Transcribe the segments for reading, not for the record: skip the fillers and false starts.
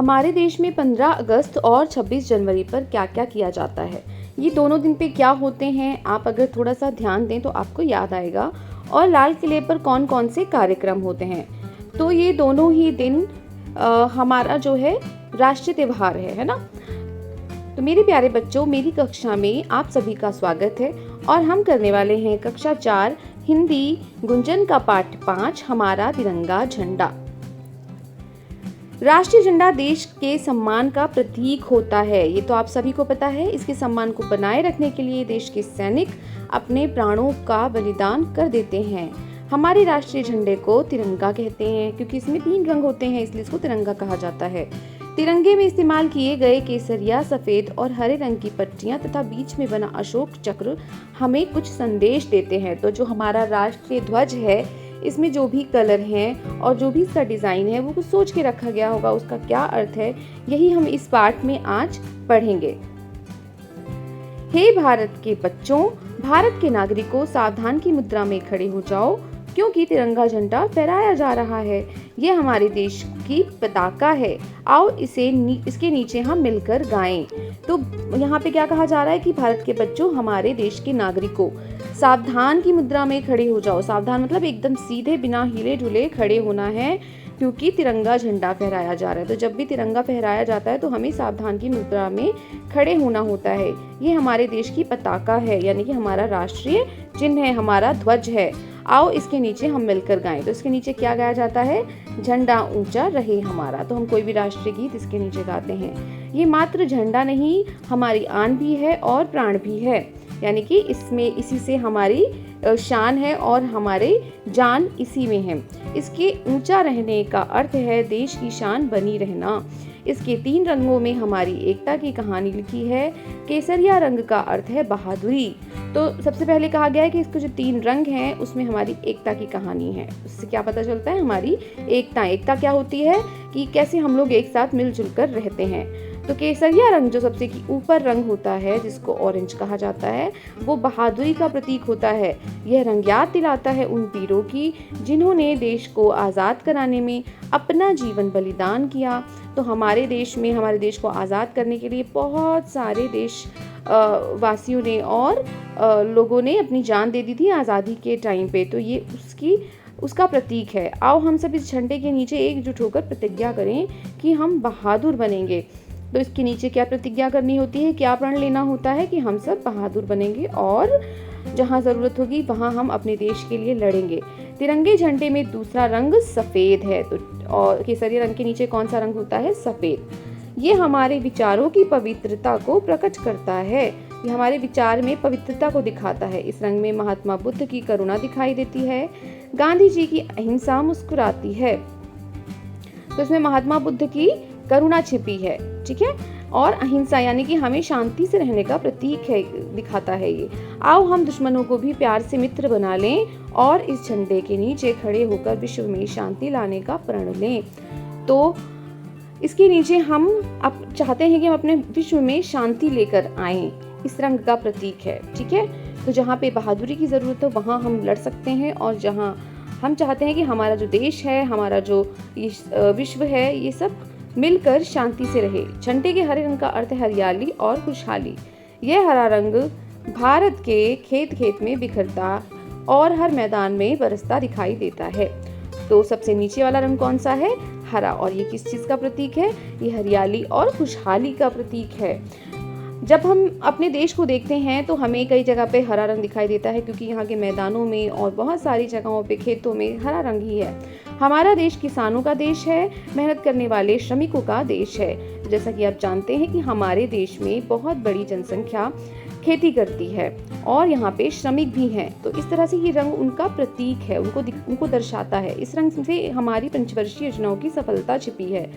हमारे देश में 15 अगस्त और 26 जनवरी पर क्या क्या किया जाता है। ये दोनों दिन पे क्या होते हैं, आप अगर थोड़ा सा ध्यान दें तो आपको याद आएगा। और लाल किले पर कौन कौन से कार्यक्रम होते हैं। तो ये दोनों ही दिन हमारा जो है राष्ट्रीय त्यौहार है ना। तो मेरे प्यारे बच्चों, मेरी कक्षा में आप सभी का स्वागत है और हम करने वाले हैं कक्षा 4 हिंदी गुंजन का पाठ 5 हमारा तिरंगा झंडा। राष्ट्रीय झंडा देश के सम्मान का प्रतीक होता है, ये तो आप सभी को पता है। इसके सम्मान को बनाए रखने के लिए देश के सैनिक अपने प्राणों का बलिदान कर देते हैं। हमारे राष्ट्रीय झंडे को तिरंगा कहते हैं क्योंकि इसमें 3 रंग होते हैं, इसलिए इसको तिरंगा कहा जाता है। तिरंगे में इस्तेमाल किए गए केसरिया, सफेद और हरे रंग की पट्टियां तथा बीच में बना अशोक चक्र हमें कुछ संदेश देते हैं। तो जो हमारा राष्ट्रीय ध्वज है, इसमें जो भी कलर हैं और जो भी इसका डिज़ाइन है वो कुछ सोच के रखा गया होगा, उसका क्या अर्थ है, यही हम इस पाठ में आज पढ़ेंगे। हे भारत के बच्चों, भारत के नागरिकों, सावधान की मुद्रा में खड़े हो जाओ क्योंकि तिरंगा झंडा फहराया जा रहा है। ये हमारे देश की पताका है। आओ इसके नीचे हम मिलकर गाएं। तो यहाँ पे क्या कहा जा रहा है कि भारत के बच्चों, हमारे देश के नागरिकों, सावधान की मुद्रा में खड़े हो जाओ। सावधान मतलब एकदम सीधे बिना हिले डुले खड़े होना है क्योंकि तिरंगा झंडा फहराया जा रहा है। तो जब भी तिरंगा फहराया जाता है तो हमें सावधान की मुद्रा में खड़े होना होता है। ये हमारे देश की पताका है, यानी कि हमारा राष्ट्रीय चिन्ह है, हमारा ध्वज है। आओ इसके नीचे हम मिलकर गाएं। तो इसके नीचे क्या गाया जाता है? झंडा ऊंचा रहे हमारा। तो हम कोई भी राष्ट्रीय गीत इसके नीचे गाते हैं। ये मात्र झंडा नहीं, हमारी आन भी है और प्राण भी है, यानी कि इसी से हमारी शान है और हमारे जान इसी में है। इसके ऊंचा रहने का अर्थ है देश की शान बनी रहना। इसके 3 रंगों में हमारी एकता की कहानी लिखी है। केसरिया रंग का अर्थ है बहादुरी। तो सबसे पहले कहा गया है कि इसके जो 3 रंग हैं उसमें हमारी एकता की कहानी है। उससे क्या पता चलता है? हमारी एकता क्या होती है कि कैसे हम लोग एक साथ मिलजुल कर रहते हैं। तो केसरिया रंग जो सबसे ऊपर रंग होता है, जिसको ऑरेंज कहा जाता है, वो बहादुरी का प्रतीक होता है। यह रंग याद दिलाता है उन वीरों की जिन्होंने देश को आज़ाद कराने में अपना जीवन बलिदान किया। तो हमारे देश को आज़ाद करने के लिए बहुत सारे देश वासियों ने और लोगों ने अपनी जान दे दी थी आज़ादी के टाइम पे। तो ये उसका प्रतीक है। आओ हम सब इस झंडे के नीचे एकजुट होकर प्रतिज्ञा करें कि हम बहादुर बनेंगे। तो इसके नीचे क्या प्रतिज्ञा करनी होती है, क्या प्रण लेना होता है कि हम सब बहादुर बनेंगे और जहाँ ज़रूरत होगी वहाँ हम अपने देश के लिए लड़ेंगे। तिरंगे झंडे में दूसरा रंग सफ़ेद है। तो और केसरिया रंग के नीचे कौन सा रंग होता है? सफ़ेद। ये हमारे विचारों की पवित्रता को प्रकट करता है। ये हमारे विचार में पवित्रता को दिखाता है। इस रंग में महात्मा बुद्ध की करुणा दिखाई देती है। गांधी जी की अहिंसा मुस्कुराती है। तो इसमें महात्मा बुद्ध की करुणा छिपी है, ठीक है। और अहिंसा यानी कि हमें शांति से रहने का प्रतीक है, दिखाता है ये। आओ हम दुश्मनों को भी प्यार से मित्र बना लें और इस झंडे के नीचे खड़े होकर विश्व में शांति लाने का प्रण लें। तो इसके नीचे हम अब चाहते हैं कि हम अपने विश्व में शांति लेकर आएं। इस रंग का प्रतीक है, ठीक है। तो जहाँ पे बहादुरी की ज़रूरत हो वहाँ हम लड़ सकते हैं, और जहाँ हम चाहते हैं कि हमारा जो देश है, हमारा जो विश्व है, ये सब मिलकर शांति से रहे। झंडे के हरे रंग का अर्थ है हरियाली और खुशहाली। यह हरा रंग भारत के खेत खेत में बिखरता और हर मैदान में बरसता दिखाई देता है। तो सबसे नीचे वाला रंग कौन सा है? हरा। और ये किस चीज़ का प्रतीक है? ये हरियाली और खुशहाली का प्रतीक है। जब हम अपने देश को देखते हैं तो हमें कई जगह पे हरा रंग दिखाई देता है क्योंकि यहाँ के मैदानों में और बहुत सारी जगहों पे खेतों में हरा रंग ही है। हमारा देश किसानों का देश है, मेहनत करने वाले श्रमिकों का देश है। जैसा कि आप जानते हैं कि हमारे देश में बहुत बड़ी जनसंख्या खेती करती है और यहाँ पे श्रमिक भी हैं। तो इस तरह से ये रंग उनका प्रतीक है, उनको दर्शाता है। इस रंग से हमारी पंचवर्षीय योजनाओं की सफलता छिपी है।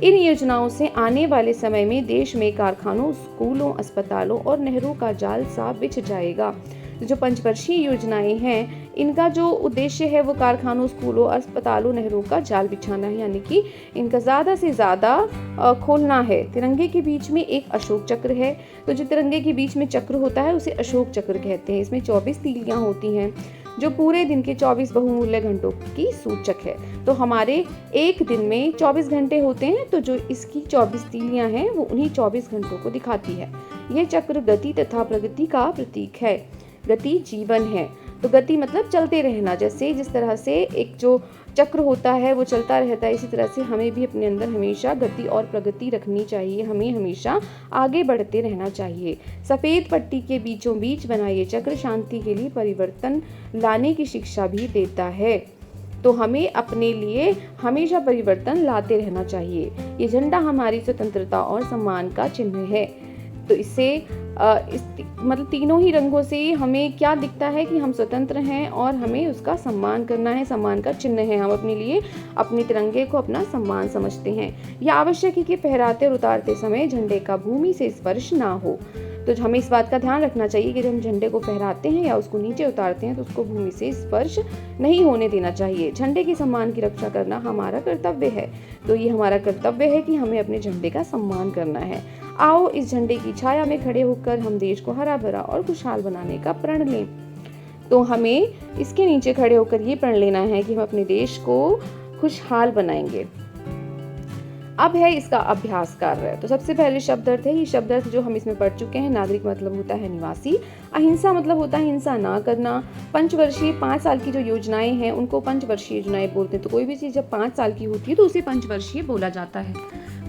इन योजनाओं से आने वाले समय में देश में कारखानों, स्कूलों, अस्पतालों और नहरों का जाल सा बिछ जाएगा। जो पंचवर्षीय योजनाएं हैं, इनका जो उद्देश्य है वो कारखानों, स्कूलों, अस्पतालों, नहरों का जाल बिछाना है, यानी कि इनका ज़्यादा से ज़्यादा खोलना है। तिरंगे के बीच में एक अशोक चक्र है। तो जो तिरंगे के बीच में चक्र होता है उसे अशोक चक्र कहते हैं। इसमें 24 तीलियां होती हैं जो पूरे दिन के 24 बहुमूल्य घंटों की सूचक है। तो हमारे एक दिन में 24 घंटे होते हैं, तो जो इसकी 24 तीलियां हैं वो उन्हीं 24 घंटों को दिखाती है। यह चक्र गति तथा प्रगति का प्रतीक है। गति जीवन है, तो गति मतलब चलते रहना। जैसे जिस तरह से एक जो चक्र होता है वो चलता रहता है, इसी तरह से हमें भी अपने अंदर हमेशा गति और प्रगति रखनी चाहिए। हमें हमेशा आगे बढ़ते रहना चाहिए। सफ़ेद पट्टी के बीचों बीच बना ये चक्र शांति के लिए परिवर्तन लाने की शिक्षा भी देता है। तो हमें अपने लिए हमेशा परिवर्तन लाते रहना चाहिए। ये झंडा हमारी स्वतंत्रता और सम्मान का चिन्ह है। तो इससे मतलब तीनों ही रंगों से हमें क्या दिखता है कि हम स्वतंत्र हैं और हमें उसका सम्मान करना है, सम्मान का चिन्ह है। हम अपने लिए अपने तिरंगे को अपना सम्मान समझते हैं। यह आवश्यक है कि फहराते और उतारते समय झंडे का भूमि से स्पर्श ना हो। तो हमें इस बात का ध्यान रखना चाहिए कि जब हम झंडे को फहराते हैं या उसको नीचे उतारते हैं तो उसको भूमि से स्पर्श नहीं होने देना चाहिए। झंडे के सम्मान की रक्षा करना हमारा कर्तव्य है। तो ये हमारा कर्तव्य है कि हमें अपने झंडे का सम्मान करना है। आओ इस झंडे की छाया में खड़े होकर हम देश को हरा भरा और खुशहाल बनाने का प्रण लें। तो हमें इसके नीचे खड़े होकर ये प्रण लेना है कि हम अपने देश को खुशहाल बनाएंगे। अब है इसका अभ्यास कार्य। तो सबसे पहले शब्द अर्थ है। ये शब्द अर्थ जो हम इसमें पढ़ चुके हैं। नागरिक मतलब होता है निवासी। अहिंसा मतलब होता है हिंसा ना करना। पंचवर्षीय 5 साल की जो योजनाएं हैं उनको पंचवर्षीय योजनाएं बोलते हैं। तो कोई भी चीज़ जब 5 साल की होती है तो उसे पंचवर्षीय बोला जाता है।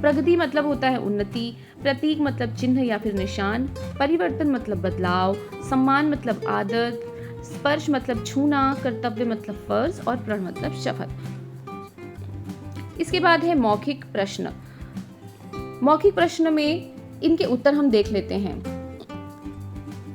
प्रगति मतलब होता है उन्नति। प्रतीक मतलब चिन्ह या फिर निशान। परिवर्तन मतलब बदलाव। सम्मान मतलब आदर। स्पर्श मतलब छूना। कर्तव्य मतलब फर्ज और प्रण मतलब शपथ। इसके बाद है मौखिक प्रश्न। मौखिक प्रश्न में इनके उत्तर हम देख लेते हैं।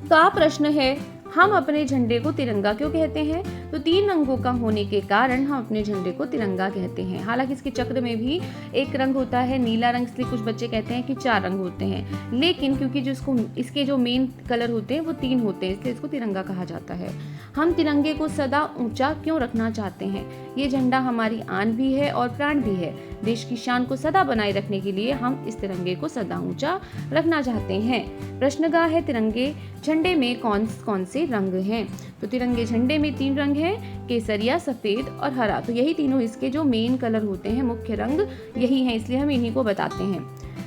का प्रश्न है, हम अपने झंडे को तिरंगा क्यों कहते हैं? तो 3 रंगों का होने के कारण हम अपने झंडे को तिरंगा कहते हैं। हालांकि इसके चक्र में भी एक रंग होता है नीला रंग, इसलिए कुछ बच्चे कहते हैं कि 4 रंग होते हैं, लेकिन क्योंकि जो इसके जो मेन कलर होते हैं वो 3 होते हैं, इसलिए इसको तिरंगा कहा जाता है। हम तिरंगे को सदा ऊंचा क्यों रखना चाहते हैं? ये झंडा हमारी आन भी है और प्राण भी है। देश की शान को सदा बनाए रखने के लिए हम इस तिरंगे को सदा ऊंचा रखना चाहते हैं। प्रश्नगाह है, तिरंगे झंडे में कौन कौन से रंग हैं? तो तिरंगे झंडे में 3 रंग हैं, केसरिया, सफेद और हरा। तो यही तीनों इसके जो मेन कलर होते हैं, मुख्य रंग यही हैं, इसलिए हम इन्हीं को बताते हैं।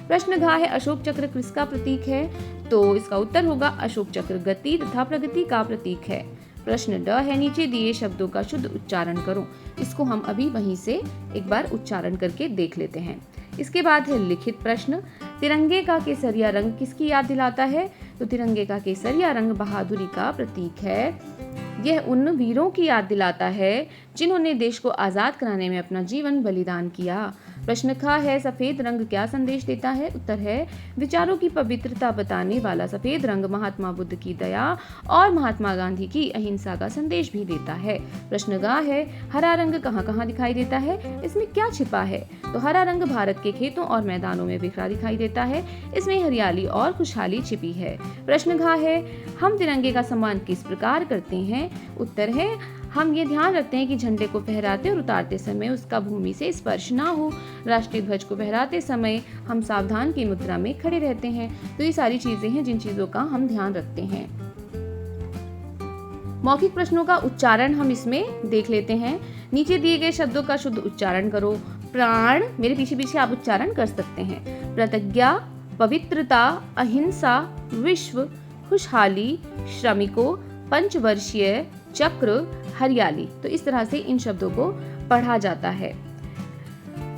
प्रश्नगाह है, अशोक चक्र किसका प्रतीक है? तो इसका उत्तर होगा अशोक चक्र गति तथा प्रगति का प्रतीक है। प्रश्न ड है, नीचे दिए शब्दों का शुद्ध उच्चारण करो। इसको हम अभी वहीं से एक बार उच्चारण करके देख लेते हैं। इसके बाद है लिखित प्रश्न। तिरंगे का केसरिया रंग किसकी याद दिलाता है? तो तिरंगे का केसरिया रंग बहादुरी का प्रतीक है। यह उन वीरों की याद दिलाता है जिन्होंने देश को आज़ाद कराने में अपना जीवन बलिदान किया। प्रश्न ख है, सफेद रंग क्या संदेश देता है? उत्तर है, विचारों की पवित्रता बताने वाला सफेद रंग महात्मा बुद्ध की दया और महात्मा गांधी की अहिंसा का संदेश भी देता है। प्रश्न ग है, हरा रंग कहाँ कहाँ दिखाई देता है? इसमें क्या छिपा है? तो हरा रंग भारत के खेतों और मैदानों में बिखरा दिखाई देता है। इसमें हरियाली और खुशहाली छिपी है। प्रश्न घ है, हम तिरंगे का सम्मान किस प्रकार करते हैं? उत्तर है, हम ये ध्यान रखते हैं कि झंडे को फहराते और उतारते समय उसका भूमि से स्पर्श ना हो। राष्ट्रीय ध्वज को फहराते समय हम सावधान की मुद्रा में खड़े रहते हैं। तो ये सारी चीजें हैं जिन चीजों का हम ध्यान रखते हैं। मौखिक प्रश्नों का उच्चारण हम इसमें देख लेते हैं। नीचे दिए गए शब्दों का शुद्ध उच्चारण करो। प्राण, मेरे पीछे पीछे आप उच्चारण कर सकते हैं। प्रतिज्ञा, पवित्रता, अहिंसा, विश्व, खुशहाली, श्रमिकों, पंचवर्षीय, चक्र, हरियाली। तो इस तरह से इन शब्दों को पढ़ा जाता है।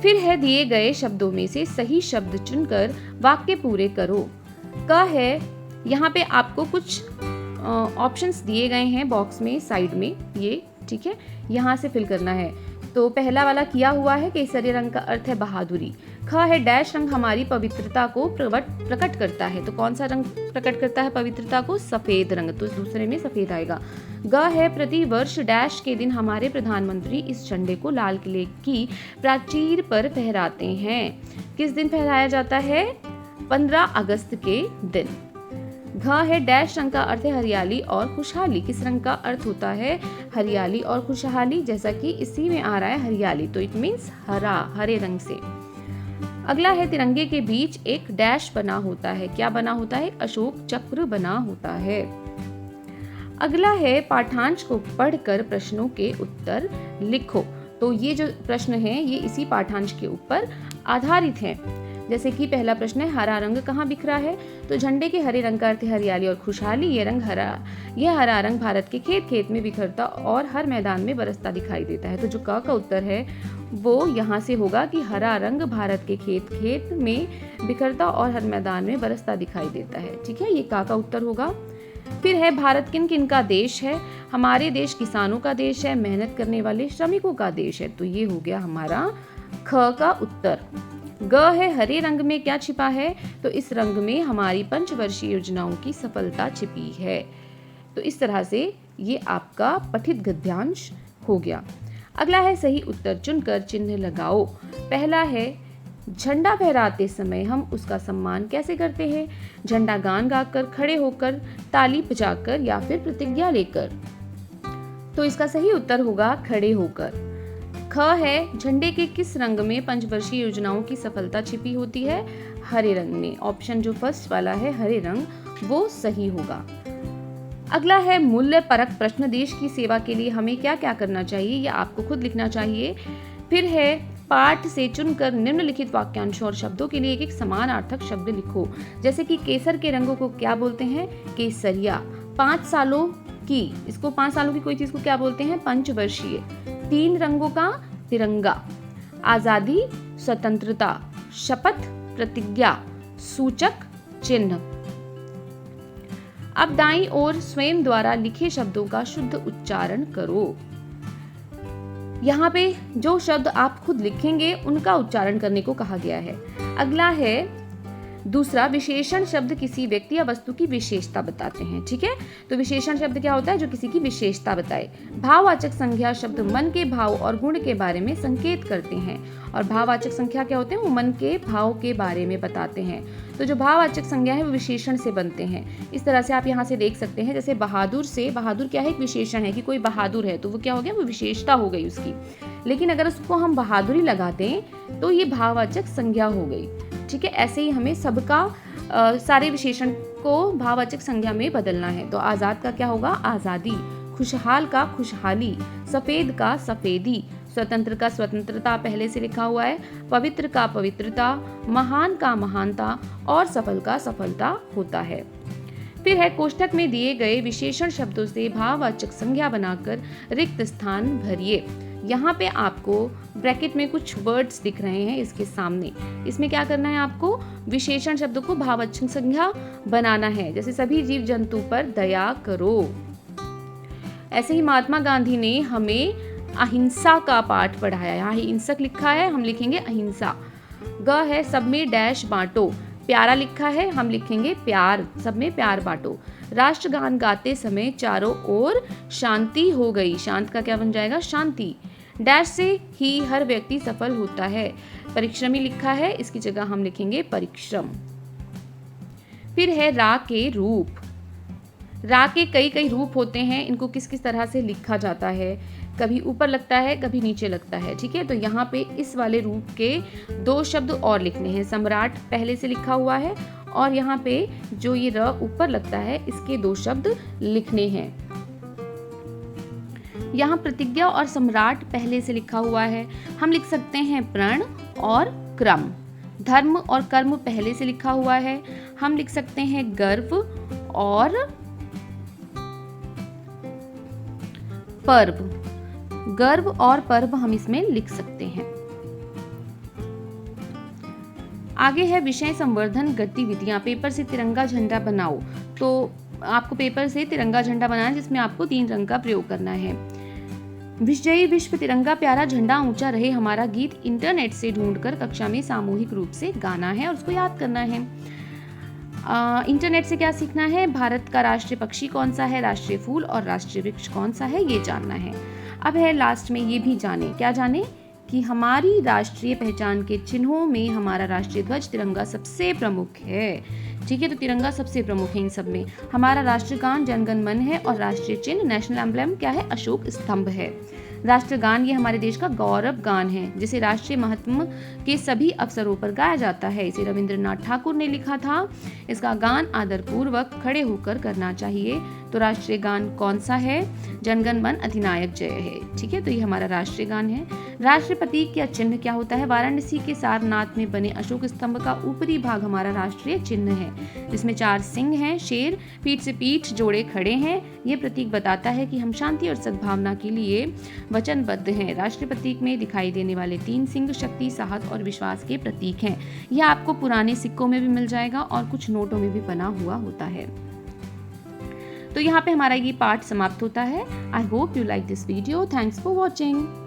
फिर है, दिए गए शब्दों में से सही शब्द चुनकर वाक्य पूरे करो। क है, यहाँ पे आपको कुछ ऑप्शंस दिए गए हैं बॉक्स में साइड में, ये ठीक है, यहाँ से फिल करना है। तो पहला वाला किया हुआ है, केसरी रंग का अर्थ है बहादुरी। ख है, डैश रंग हमारी पवित्रता को प्रकट करता है। तो कौन सा रंग प्रकट करता है पवित्रता को? सफेद रंग, तो दूसरे में सफेद आएगा। ग है, प्रति वर्ष डैश के दिन हमारे प्रधानमंत्री इस झंडे को लाल किले की प्राचीर पर फहराते हैं। किस दिन फहराया जाता है? 15 अगस्त के दिन। घ है, डैश रंग का अर्थ है हरियाली और खुशहाली। किस रंग का अर्थ होता है? हरियाली और खुशहाली, जैसा कि इसी में आ रहा है हरियाली, तो इट मीन्स हरा, हरे रंग से। अगला है, तिरंगे के बीच एक डैश बना होता है। क्या बना होता है? अशोक चक्र बना होता है। अगला है पाठांश को पढ़कर प्रश्नों के उत्तर लिखो। तो ये जो प्रश्न है ये इसी पाठांश के ऊपर आधारित है। जैसे कि पहला प्रश्न है, हरा रंग कहाँ बिखरा है? तो झंडे के हरे रंग का अर्थ है हरियाली और खुशहाली। यह हरा रंग भारत के खेत खेत में बिखरता और हर मैदान में बरसता दिखाई देता है। तो जो क का उत्तर है वो यहाँ से होगा कि हरा रंग भारत के खेत खेत में बिखरता और हर मैदान में बरसता दिखाई देता है। ठीक है, ये का उत्तर होगा। फिर है, भारत किन किन का देश है? हमारे देश किसानों का देश है, मेहनत करने वाले श्रमिकों का देश है। तो ये हो गया हमारा ख का उत्तर। ग है, हरे रंग में क्या छिपा है? तो इस रंग में हमारी पंचवर्षीय योजनाओं की सफलता छिपी है। तो इस तरह से ये आपका पठित गद्यांश हो गया। अगला है, सही उत्तर चुनकर चिन्ह लगाओ। पहला है, झंडा फहराते समय हम उसका सम्मान कैसे करते हैं? झंडा गान गाकर, खड़े होकर, ताली बजाकर या फिर प्रतिज्ञा लेकर। तो इसका सही उत्तर होगा खड़े होकर। ख है, झंडे के किस रंग में पंचवर्षीय योजनाओं की सफलता छिपी होती है? हरे रंग में। ऑप्शन जो फर्स्ट वाला है हरे रंग, वो सही होगा। अगला है, मूल्य परक प्रश्न। देश की सेवा के लिए हमें क्या क्या करना चाहिए? ये आपको खुद लिखना चाहिए। फिर है, पाठ से चुनकर निम्नलिखित वाक्यांशों और शब्दों के लिए एक एक समानार्थक शब्द लिखो। जैसे कि केसर के रंगों को क्या बोलते हैं? केसरिया। 5 सालों की, इसको 5 सालों की कोई चीज को क्या बोलते हैं? पंचवर्षीय। 3 रंगों का तिरंगा। आजादी, स्वतंत्रता, शपथ, प्रतिज्ञा, सूचक चिन्ह। अब दाईं ओर स्वयं द्वारा लिखे शब्दों का शुद्ध उच्चारण करो। यहाँ पे जो शब्द आप खुद लिखेंगे उनका उच्चारण करने को कहा गया है। अगला है दूसरा, विशेषण शब्द किसी व्यक्ति या वस्तु की विशेषता बताते हैं। ठीक है, तो विशेषण शब्द क्या होता है? जो किसी की विशेषता बताए। भाववाचक संज्ञा शब्द मन के भाव और गुण के बारे में संकेत करते हैं। और भाववाचक संज्ञा क्या होते हैं? वो मन के भाव के बारे में बताते हैं। तो जो भाववाचक संज्ञा है वो विशेषण से बनते हैं। इस तरह से आप यहाँ से देख सकते हैं। जैसे बहादुर से, बहादुर क्या है? एक विशेषण है कि कोई बहादुर है, तो वो क्या हो गया? वो विशेषता हो गई उसकी। लेकिन अगर उसको हम बहादुरी लगा दें तो ये भाववाचक संज्ञा हो गई। ठीक है, ऐसे ही हमें सबका सारे विशेषण को भाववाचक संज्ञा में बदलना है। तो आजाद का क्या होगा? आजादी। खुशहाल का खुशहाली। सफेद का सफेदी। स्वतंत्र का स्वतंत्रता पहले से लिखा हुआ है। पवित्र का पवित्रता। महान का महानता और सफल का सफलता होता है। फिर है, कोष्ठक में दिए गए विशेषण शब्दों से भाववाचक संज्ञा बनाकर रिक्त स्थान भरिए। यहाँ पे आपको ब्रैकेट में कुछ वर्ड्स दिख रहे हैं इसके सामने। इसमें क्या करना है? आपको विशेषण शब्दों को भाववाचक संज्ञा बनाना है। जैसे सभी जीव जंतु पर दया करो। ऐसे ही महात्मा गांधी ने हमें अहिंसा का पाठ पढ़ाया। यहाँ हिंसक लिखा है, हम लिखेंगे अहिंसा। ग है, सब में डैश बांटो। प्यारा लिखा है, हम लिखेंगे प्यार। सब में प्यार बांटो। राष्ट्रगान गाते समय चारों ओर शांति हो गई। शांत का क्या बन जाएगा? शांति। डैश से ही हर व्यक्ति सफल होता है। परिश्रमी लिखा है, इसकी जगह हम लिखेंगे परिश्रम। फिर है, रा के रूप। रा के कई कई रूप होते हैं। इनको किस किस तरह से लिखा जाता है? कभी ऊपर लगता है, कभी नीचे लगता है। ठीक है, तो यहाँ पे इस वाले रूप के 2 शब्द और लिखने हैं। सम्राट पहले से लिखा हुआ है और यहाँ पे जो ये र ऊपर लगता है इसके 2 शब्द लिखने हैं। यहाँ प्रतिज्ञा और सम्राट पहले से लिखा हुआ है। हम लिख सकते हैं प्रण और क्रम। धर्म और कर्म पहले से लिखा हुआ है। हम लिख सकते हैं गर्व और पर्व। गर्व और पर्व हम इसमें लिख सकते हैं। आगे है, विषय संवर्धन गतिविधियां। पेपर से तिरंगा झंडा बनाओ। तो आपको पेपर से तिरंगा झंडा बनाना है जिसमें आपको 3 रंग का प्रयोग करना है। विजयी विश्व तिरंगा प्यारा झंडा ऊंचा रहे हमारा गीत इंटरनेट से ढूंढकर कक्षा में सामूहिक रूप से गाना है और उसको याद करना है। इंटरनेट से क्या सीखना है? भारत का राष्ट्रीय पक्षी कौन सा है, राष्ट्रीय फूल और राष्ट्रीय वृक्ष कौन सा है, ये जानना है। अब है लास्ट में ये भी जाने, क्या जाने कि हमारी राष्ट्रीय पहचान के चिन्हों में हमारा राष्ट्रीय ध्वज तिरंगा सबसे प्रमुख है। ठीक है, तो तिरंगा सबसे प्रमुख है इन सब में। हमारा राष्ट्रगान जनगण मन है और राष्ट्रीय चिन्ह नेशनल एम्ब्लेम क्या है? अशोक स्तंभ है। राष्ट्रगान ये हमारे देश का गौरव गान है जिसे राष्ट्रीय महत्व के सभी अवसरों पर गाया जाता है। इसे रविंद्रनाथ ठाकुर ने लिखा था। इसका गान आदरपूर्वक खड़े होकर करना चाहिए। तो राष्ट्रीय गान कौन सा है? जनगण मन अधिनायक जय है। ठीक है, तो ये हमारा राष्ट्रीय गान है। राष्ट्रीय प्रतीक या चिन्ह क्या होता है? वाराणसी के सारनाथ में बने अशोक स्तंभ का ऊपरी भाग हमारा राष्ट्रीय चिन्ह है, जिसमें 4 सिंह हैं, शेर पीठ से पीठ जोड़े खड़े हैं। ये प्रतीक बताता है कि हम शांति और सद्भावना के लिए वचनबद्ध हैं। राष्ट्रीय प्रतीक में दिखाई देने वाले 3 सिंह शक्ति, साहस और विश्वास के प्रतीक हैं। यह आपको पुराने सिक्कों में भी मिल जाएगा और कुछ नोटों में भी बना हुआ होता है। तो यहाँ पे हमारा ये पार्ट समाप्त होता है। I hope you like this video. Thanks for watching.